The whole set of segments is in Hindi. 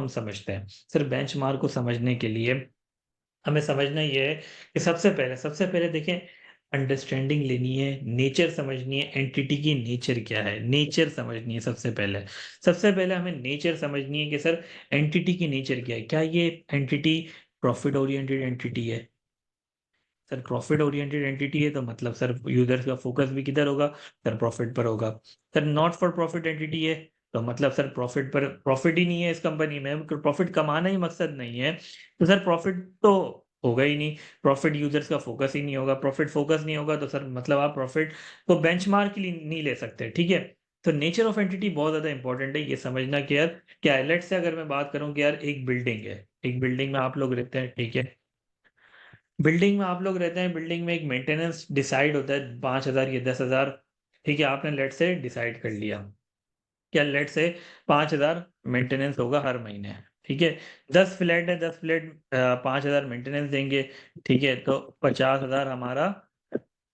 समझते हैं? सर बेंचमार्क को समझने के लिए हमें समझना ये है कि सबसे पहले देखिए अंडरस्टैंडिंग लेनी है, नेचर समझनी है, एंटिटी की नेचर क्या है, नेचर समझनी है सबसे पहले। सबसे पहले हमें नेचर समझनी है कि सर एंटिटी की नेचर क्या है? क्या ये एंटिटी प्रॉफिट ओरिएंटेड एंटिटी है? सर प्रॉफिट ओरिएंटेड एंटिटी है तो मतलब सर यूजर्स का फोकस भी किधर होगा? सर प्रॉफिट पर होगा। Sir not for profit entity है तो मतलब सर प्रॉफिट ही नहीं है इस कंपनी में, प्रॉफिट कमाना ही मकसद नहीं है, तो सर प्रॉफिट तो होगा ही नहीं। प्रॉफिट यूजर्स का फोकस ही नहीं होगा, प्रॉफिट फोकस नहीं होगा तो सर मतलब आप प्रॉफिट को बेंचमार्क के लिए नहीं ले सकते, ठीक है। तो नेचर ऑफ एंटिटी बहुत ज्यादा इंपॉर्टेंट है ये समझना कि यार क्या है। लेट्स से अगर मैं बात करूं कि यार एक बिल्डिंग है, एक बिल्डिंग में आप लोग रहते हैं, ठीक है। बिल्डिंग में आप लोग रहते हैं, बिल्डिंग में एक मेंटेनेंस डिसाइड होता है 5,000 या 10,000, ठीक है। आपने लेट से डिसाइड कर लिया क्या लेट से 5,000 मेंटेनेंस होगा हर महीने, ठीक है। 10 फ्लैट है, 10 फ्लैट 5,000 मेंटेनेंस देंगे, ठीक है। तो 50,000 हमारा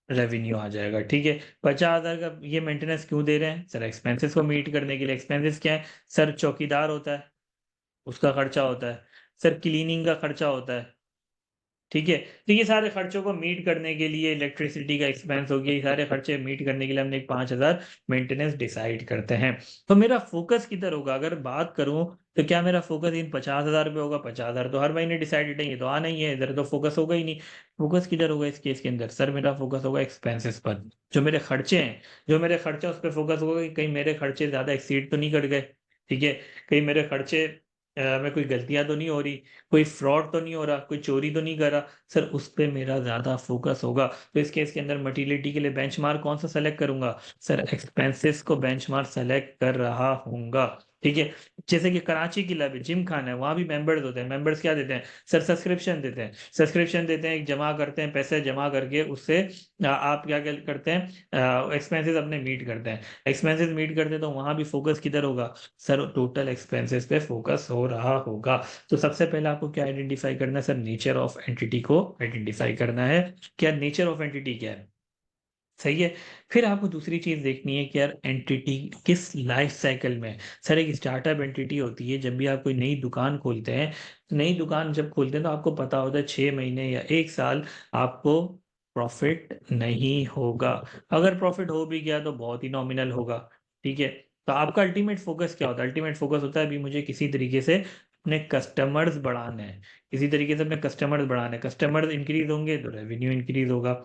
रेवेन्यू आ जाएगा, ठीक है। 50,000 का ये मेंटेनेंस क्यों दे रहे हैं? सर एक्सपेंसेस को मीट करने के लिए। एक्सपेंसेस क्या है? सर चौकीदार होता है, उसका खर्चा होता है। सर क्लीनिंग का खर्चा होता है, ठीक है। तो ये सारे खर्चों को मीट करने के लिए, इलेक्ट्रिसिटी का एक्सपेंस हो गया, ये सारे खर्चे मीट करने के लिए हमने 5,000 मेंटेनेंस डिसाइड करते हैं। तो मेरा फोकस किधर होगा? अगर बात करूं तो क्या मेरा फोकस इन 50,000 पे होगा? 50,000 तो हर महीने डिसाइडेड है, ये तो आना ही है, इधर तो फोकस होगा ही नहीं। फोकस किधर होगा इस केस के अंदर? सर मेरा फोकस होगा एक्सपेंसेस पर, जो मेरे खर्चे हैं, जो मेरे खर्चे उस पर फोकस होगा कि कहीं मेरे खर्चे ज्यादा एक्सीड तो नहीं कर गए, ठीक है। कहीं मेरे खर्चे में कोई गलतियां तो नहीं हो रही, कोई फ्रॉड तो नहीं हो रहा, कोई चोरी तो नहीं कर रहा, सर उस पे मेरा ज्यादा फोकस होगा। तो इस केस के अंदर मटीरियलिटी के लिए बेंचमार्क कौन सा सेलेक्ट करूंगा? सर एक्सपेंसेस को बेंचमार्क सेलेक्ट कर रहा हूंगा, ठीक है। जैसे कि कराची की लैब जिम खाना है, वहां भी मेंबर्स होते हैं। मेंबर्स क्या देते हैं? सर सब्सक्रिप्शन देते हैं, सब्सक्रिप्शन देते हैं, एक जमा करते हैं, पैसे जमा करके उससे आप क्या क्या करते हैं? एक्सपेंसेस अपने मीट करते हैं। एक्सपेंसेस मीट करते हैं तो वहां भी फोकस किधर होगा? सर टोटल एक्सपेंसेस पे फोकस हो रहा होगा। तो सबसे पहले आपको क्या आइडेंटिफाई करना है? सर नेचर ऑफ एंटिटी को आइडेंटिफाई करना है। क्या नेचर ऑफ एंटिटी क्या है? सही है। फिर आपको दूसरी चीज देखनी है कि यार एंटिटी किस लाइफ साइकिल में है। सर एक स्टार्टअप एंटिटी होती है, जब भी आप कोई नई दुकान खोलते हैं, तो नई दुकान जब खोलते हैं तो आपको पता होता है 6 महीने या 1 साल आपको प्रॉफिट नहीं होगा। अगर प्रॉफिट हो भी गया तो बहुत ही नॉमिनल होगा, ठीक है। तो आपका अल्टीमेट फोकस क्या होता है? अल्टीमेट फोकस होता है अभी मुझे किसी तरीके से अपने कस्टमर्स बढ़ाने हैं, किसी तरीके से अपने कस्टमर्स बढ़ाने, कस्टमर्स इंक्रीज होंगे तो रेवेन्यू इंक्रीज होगा।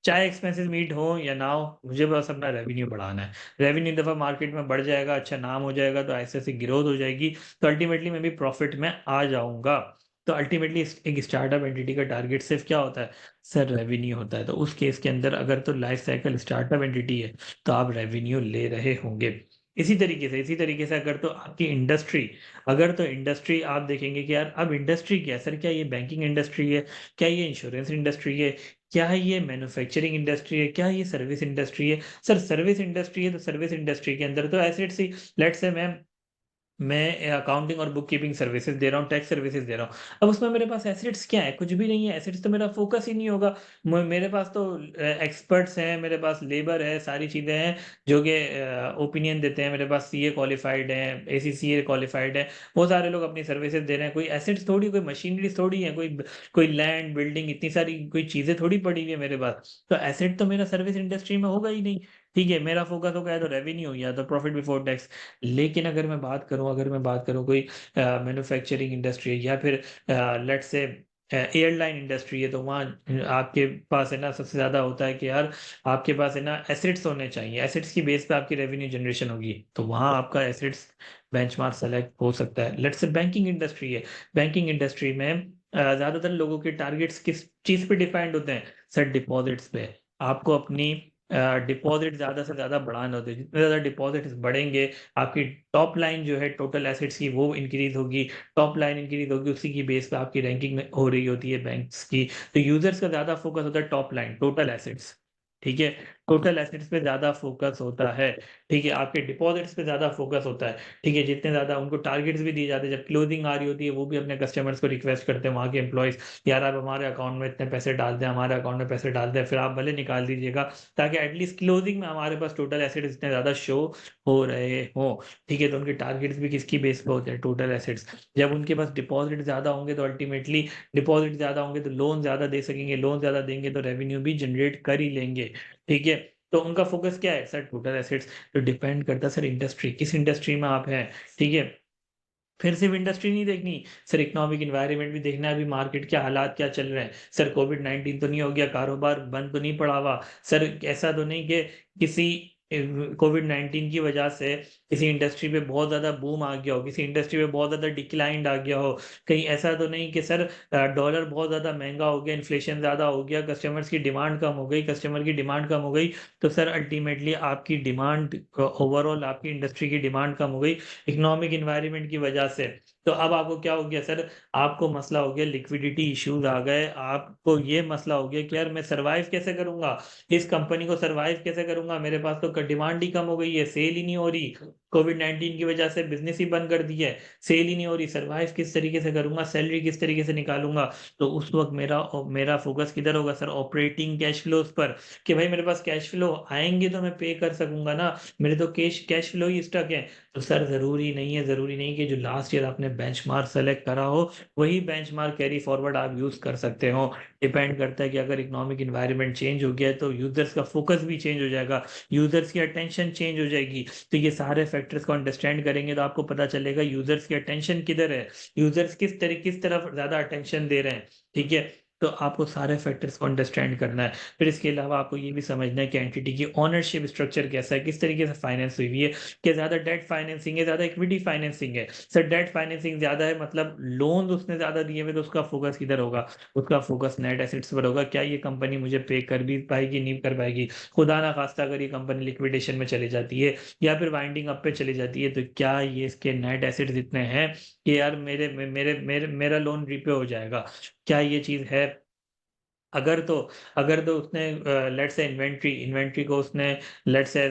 चाहे एक्सपेंसेस मीट हो या ना हो, मुझे बस अपना रेवेन्यू बढ़ाना है। रेवेन्यू दफा मार्केट में बढ़ जाएगा, अच्छा नाम हो जाएगा, तो ऐसे ऐसे ग्रोथ हो जाएगी, तो अल्टीमेटली मैं भी प्रॉफिट में आ जाऊंगा। तो अल्टीमेटली एक स्टार्टअप एंटिटी का टारगेट सिर्फ क्या होता है? सर रेवेन्यू होता है। तो उस केस के अंदर अगर तो लाइफ साइकिल स्टार्टअप एंटिटी है तो आप रेवेन्यू ले रहे होंगे। इसी तरीके से अगर तो आपकी इंडस्ट्री, अगर तो इंडस्ट्री आप देखेंगे कि यार अब इंडस्ट्री क्या है? सर क्या ये बैंकिंग इंडस्ट्री है? क्या ये इंश्योरेंस इंडस्ट्री है? क्या है ये मैन्युफैक्चरिंग इंडस्ट्री है? क्या ये सर्विस इंडस्ट्री है? सर सर्विस इंडस्ट्री है तो सर्विस इंडस्ट्री के अंदर तो एसेट्स ही, लेट्स से मैं अकाउंटिंग और बुक कीपिंग सर्विसेज दे रहा हूँ, टैक्स सर्विसेज दे रहा हूँ। अब उसमें मेरे पास एसेट्स क्या है? कुछ भी नहीं है। एसेट्स तो मेरा फोकस ही नहीं होगा। मेरे पास तो एक्सपर्ट्स हैं, मेरे पास लेबर है, सारी चीजें हैं जो कि ओपिनियन देते हैं। मेरे पास सीए क्वालिफाइड है, एसीसीए क्वालिफाइड है, वो सारे लोग अपनी सर्विसेज दे रहे हैं। कोई एसेट्स थोड़ी, कोई मशीनरी थोड़ी है, कोई कोई लैंड बिल्डिंग, इतनी सारी कोई चीजें थोड़ी पड़ी हुई है मेरे पास। तो एसेट तो मेरा सर्विस इंडस्ट्री में होगा ही नहीं, ठीक है। मेरा फोकस होगा या तो रेवेन्यू या तो प्रॉफिट बिफोर टैक्स। लेकिन अगर मैं बात करूं कोई मैन्युफैक्चरिंग इंडस्ट्री है या फिर लेट्स से एयरलाइन इंडस्ट्री है, तो वहाँ आपके पास है ना सबसे ज्यादा होता है कि यार आपके पास है ना एसेट्स होने चाहिए, एसेट्स की बेस पे आपकी रेवेन्यू जनरेशन होगी, तो वहाँ आपका एसेट्स बेंचमार्क सेलेक्ट हो सकता है। लेट्स से बैंकिंग इंडस्ट्री है, बैंकिंग इंडस्ट्री में ज्यादातर लोगों के टारगेट्स किस चीज पे डिपेंड होते हैं? सर डिपॉजिट्स पे। आपको अपनी डिपॉजिट ज्यादा से ज्यादा बढ़ाना होते हैं। जितने ज्यादा डिपॉजिट्स बढ़ेंगे, आपकी टॉप लाइन जो है टोटल एसेट्स की वो इंक्रीज होगी। टॉप लाइन इंक्रीज होगी, उसी की बेस पे आपकी रैंकिंग में हो रही होती है बैंक्स की। तो यूजर्स का ज्यादा फोकस होता है टॉप लाइन, टोटल एसेट्स, ठीक है। टोटल एसेट्स पे ज़्यादा फ़ोकस होता है, ठीक है? आपके डिपॉज़िट्स पे ज़्यादा फ़ोकस होता है, ठीक है? जितने ज़्यादा उनको टारगेट्स भी दिए जाते हैं, जब क्लोजिंग आ रही होती है, वो भी अपने कस्टमर्स को रिक्वेस्ट करते हैं, वहाँ के एम्प्लॉइज़, "यार, आप हमारे अकाउंट में इतने पैसे डाल दें, हमारे अकाउंट में पैसे डाल दें, फिर आप भले निकाल दीजिएगा, ताकि एटलीस्ट क्लोजिंग में हमारे पास टोटल एसेट्स इतने ज़्यादा शो हो रहे हों।" ठीक है? तो उनके टारगेट्स भी किसकी बेस पे होते हैं? Total assets. जब उनके पास डिपॉज़िट ज़्यादा होंगे, तो अल्टीमेटली डिपॉज़िट ज़्यादा होंगे, तो लोन ज़्यादा दे सकेंगे, लोन ज़्यादा देंगे, तो रेवेन्यू भी जनरेट कर ही लेंगे, ठीक है? तो उनका फ़ोकस क्या है? Sir total assets. तो डिपेंड करता है सर इंडस्ट्री, किस इंडस्ट्री में आप हैं, ठीक है? फिर सिर्फ इंडस्ट्री नहीं देखनी, सर इकोनॉमिक एनवायरनमेंट भी देखना है, अभी मार्केट के हालात क्या चल रहे हैं। सर कोविड-19 तो नहीं हो गया, कारोबार बंद तो नहीं पड़ा हुआ। सर ऐसा तो नहीं कि किसी कोविड-19 की वजह से किसी इंडस्ट्री पे बहुत ज़्यादा बूम आ गया हो, किसी इंडस्ट्री में बहुत ज़्यादा डिक्लाइन आ गया हो। कहीं ऐसा तो नहीं कि सर डॉलर बहुत ज़्यादा महँगा हो गया, इन्फ्लेशन ज़्यादा हो गया, कस्टमर्स की डिमांड कम हो गई, कस्टमर की डिमांड कम हो गई, तो सर अल्टीमेटली आपकी डिमांड ओवरऑल आपकी इंडस्ट्री की डिमांड कम हो गई, इकोनॉमिक एनवायरनमेंट की वजह से। तो अब आपको क्या हो गया सर, आपको मसला हो गया लिक्विडिटी इश्यूज़ आ गए, आपको ये मसला हो गया कि यार मैं सर्वाइव कैसे करूँगा? इस कंपनी को सर्वाइव कैसे करूँगा? मेरे पास तो क डिमांड ही कम हो गई है, सेल ही नहीं हो रही। कोविड-19 की वजह से बिज़नेस ही बंद कर दी है, सेल ही नहीं हो रही, सर्वाइव किस तरीके से करूँगा? सैलरी किस तरीके से निकालूँगा? तो उस वक़्त मेरा फ़ोकस किधर होगा सर? ऑपरेटिंग कैश फ्लोज़ पर, कि भाई मेरे पास कैश फ्लो आएँगे तो मैं पे कर सकूँगा ना, मेरे तो कैश फ्लो ही स्टक है। तो सर ज़रूरी नहीं कि जो लास्ट ईयर आपने बेंचमार्क सेलेक्ट करा हो, वही बेंचमार्क कैरी फॉरवर्ड आप यूज़ कर सकते हो। डिपेंड करता है कि अगर इकोनॉमिक एनवायरनमेंट चेंज हो गया है, तो यूज़र्स का फ़ोकस भी चेंज हो जाएगा, यूज़र्स की अटेंशन चेंज हो जाएगी। तो ये सारे फैक्टर्स को अंडरस्टैंड करेंगे तो आपको पता चलेगा यूज़र्स की अटेंशन किधर है, यूज़र्स किस तरफ ज़्यादा अटेंशन दे रहे हैं, ठीक है? तो आपको सारे फैक्टर्स को अंडरस्टैंड करना है। फिर इसके अलावा आपको ये भी समझना है कि एंटिटी की ओनरशिप स्ट्रक्चर कैसा है, किस तरीके से फाइनेंस हुई हुई है, क्या ज़्यादा डेट फाइनेंसिंग है, ज़्यादा इक्विटी फाइनेंसिंग है। सर डेट फाइनेंसिंग ज़्यादा है मतलब लोन्स उसने ज़्यादा दिए हुए तो उसका फ़ोकस किधर होगा? उसका फ़ोकस नेट एसेट्स पर होगा। क्या ये कंपनी मुझे पे कर भी पाएगी, नहीं कर पाएगी? खुदा ना ख़ास्ता अगर ये कंपनी लिक्विडेशन में चली जाती है या फिर वाइंडिंग अप पे चली जाती है, तो क्या ये इसके नेट एसेट्स इतने हैं कि यार मेरा लोन रीपे हो जाएगा? क्या ये चीज़ है? अगर तो अगर तो उसने लेट्स से इन्वेंट्री को उसने लेट्स से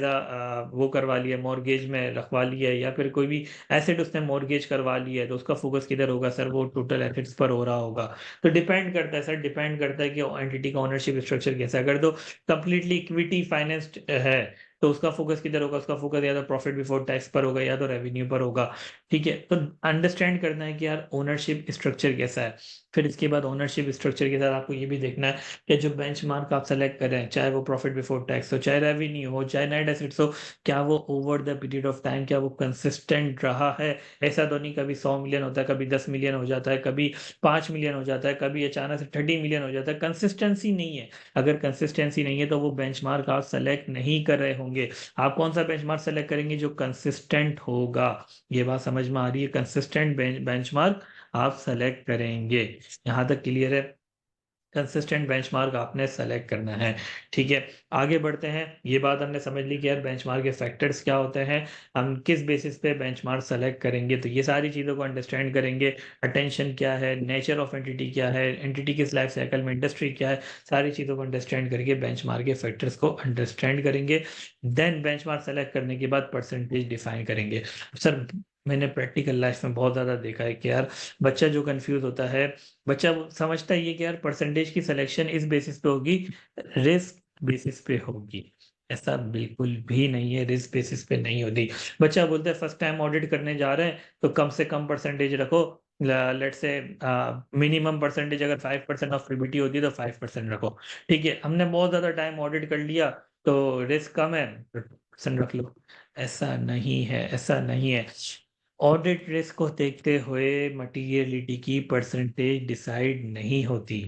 वो करवा लिया मॉर्गेज में रखवा लिया है या फिर कोई भी एसेट उसने मॉर्गेज करवा लिया है, तो उसका फ़ोकस किधर होगा सर? वो टोटल एसेट्स पर हो रहा होगा। तो डिपेंड करता है सर, डिपेंड करता है कि एंटिटी का ओनरशिप स्ट्रक्चर कैसा है। अगर तो कंप्लीटली इक्विटी फाइनेंस्ड है, तो उसका फ़ोकस किधर होगा? उसका फ़ोकस या तो प्रॉफिट बिफोर टैक्स पर होगा या तो रेवेन्यू पर होगा, ठीक है? तो अंडरस्टैंड करना है कि यार ओनरशिप स्ट्रक्चर कैसा है। फिर इसके बाद ओनरशिप स्ट्रक्चर के साथ आपको ये भी देखना है कि जो बेंचमार्क आप सेलेक्ट कर रहे हैं, चाहे वो प्रॉफिट बिफोर टैक्स हो, चाहे रेवेन्यू हो, चाहे नेट एसेट्स हो, क्या वो over the period of time क्या वो कंसिस्टेंट रहा है? ऐसा तो नहीं कभी 100 मिलियन होता है, कभी 10 मिलियन हो जाता है, कभी 5 मिलियन हो जाता है, कभी अचानक से 30 मिलियन हो जाता है, कंसिस्टेंसी नहीं है। अगर कंसिस्टेंसी नहीं है तो वो बेंचमार्क आप सेलेक्ट नहीं कर रहे होंगे। आप कौन-सा बेंचमार्क सेलेक्ट करेंगे? जो कंसिस्टेंट होगा। ये बात समझ में आ रही है? कंसिस्टेंट बेंचमार्क आप सेलेक्ट करेंगे। यहाँ तक क्लियर है? कंसिस्टेंट बेंचमार्क आपने सेलेक्ट करना है, ठीक है? आगे बढ़ते हैं, ये बात हमने समझ ली कि यार बेंचमार्क के फैक्टर्स क्या होते हैं, हम किस बेसिस पे बेंचमार्क सेलेक्ट करेंगे, तो ये सारी चीज़ों को अंडरस्टैंड करेंगे। अटेंशन क्या है, नेचर ऑफ एंटिटी क्या है, एंटिटी किस लाइफ साइकिल में, इंडस्ट्री क्या है, सारी चीज़ों को अंडरस्टैंड करके बेंचमार्क के फैक्टर्स को अंडरस्टैंड करेंगे। देन बेंचमार्क सेलेक्ट करने के बाद परसेंटेज डिफाइन करेंगे। सर मैंने प्रैक्टिकल लाइफ में बहुत ज़्यादा देखा है कि यार बच्चा जो कन्फ्यूज़ होता है, बच्चा वो समझता ही है कि यार परसेंटेज की सिलेक्शन इस बेसिस पे होगी, रिस्क बेसिस पे होगी। ऐसा बिल्कुल भी नहीं है, रिस्क बेसिस पे नहीं होती। बच्चा बोलता है फर्स्ट टाइम ऑडिट करने जा रहे हैं तो कम से कम परसेंटेज रखो। लेट्स से मिनिमम परसेंटेज अगर 5% ऑफ पीबीटी होती है तो 5% रखो। ठीक है, हमने बहुत ज़्यादा टाइम ऑडिट कर लिया तो रिस्क कम है, तो परसेंट रख लो। ऐसा नहीं है, ऐसा नहीं है। ऑडिट रिस्क को देखते हुए मटीरियलिटी की परसेंटेज डिसाइड नहीं होती।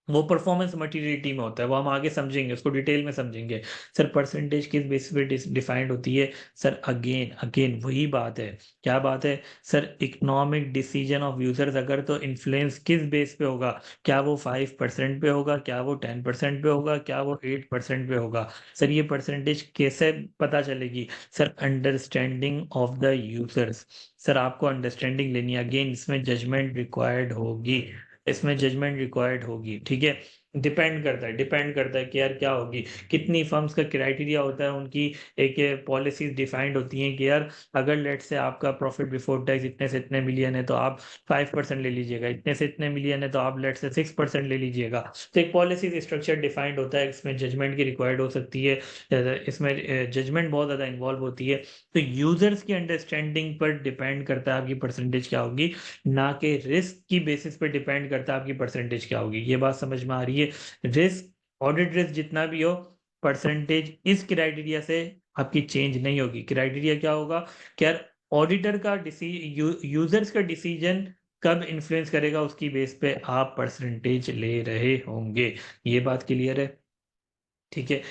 वो परफॉर्मेंस मटीरियलिटी में होता है, वो हम आगे समझेंगे, उसको डिटेल में समझेंगे। सर परसेंटेज किस बेसिस पे डिफाइंड होती है? सर अगेन अगेन वही बात है। क्या बात है? Sir economic decision of users अगर तो इन्फ्लुएंस किस बेस पे होगा? क्या वो 5% पे होगा, क्या वो 10% पे होगा, क्या वो 8% पे होगा? सर ये परसेंटेज कैसे पता चलेगी? Sir understanding of the users. Sir आपको अंडरस्टैंडिंग लेनी है, अगेन इसमें जजमेंट रिक्वायर्ड होगी, इसमें जजमेंट रिक्वायर्ड होगी, ठीक है? डिपेंड करता है कि यार क्या होगी, कितनी फर्म्स का क्राइटेरिया होता है, उनकी एक पॉलिसीज डिफाइंड होती हैं कि यार अगर लेट से आपका प्रॉफिट बिफोर टैक्स इतने से इतने मिलियन है तो आप 5% ले लीजिएगा, इतने से इतने मिलियन है तो आप लेट से 6% ले लीजिएगा। तो एक पॉलिसी स्ट्रक्चर डिफाइंड होता है, इसमें जजमेंट की रिक्वायर्ड हो सकती है, इसमें जजमेंट बहुत ज़्यादा इन्वॉल्व होती है। तो यूजर्स की अंडरस्टैंडिंग पर डिपेंड करता है आपकी परसेंटेज क्या होगी, ना कि रिस्क की बेसिस पे डिपेंड करता है आपकी परसेंटेज क्या होगी। ये बात समझ में आ रही है? रिस्क, ऑडिट रिस्क जितना भी हो, परसेंटेज इस क्राइटेरिया से आपकी चेंज नहीं होगी। क्राइटेरिया क्या होगा कि यार ऑडिटर का यूजर्स का डिसीजन कब इन्फ्लुएंस करेगा, उसकी बेस पे आप परसेंटेज ले रहे होंगे। ये बात क्लियर है? ठीक है।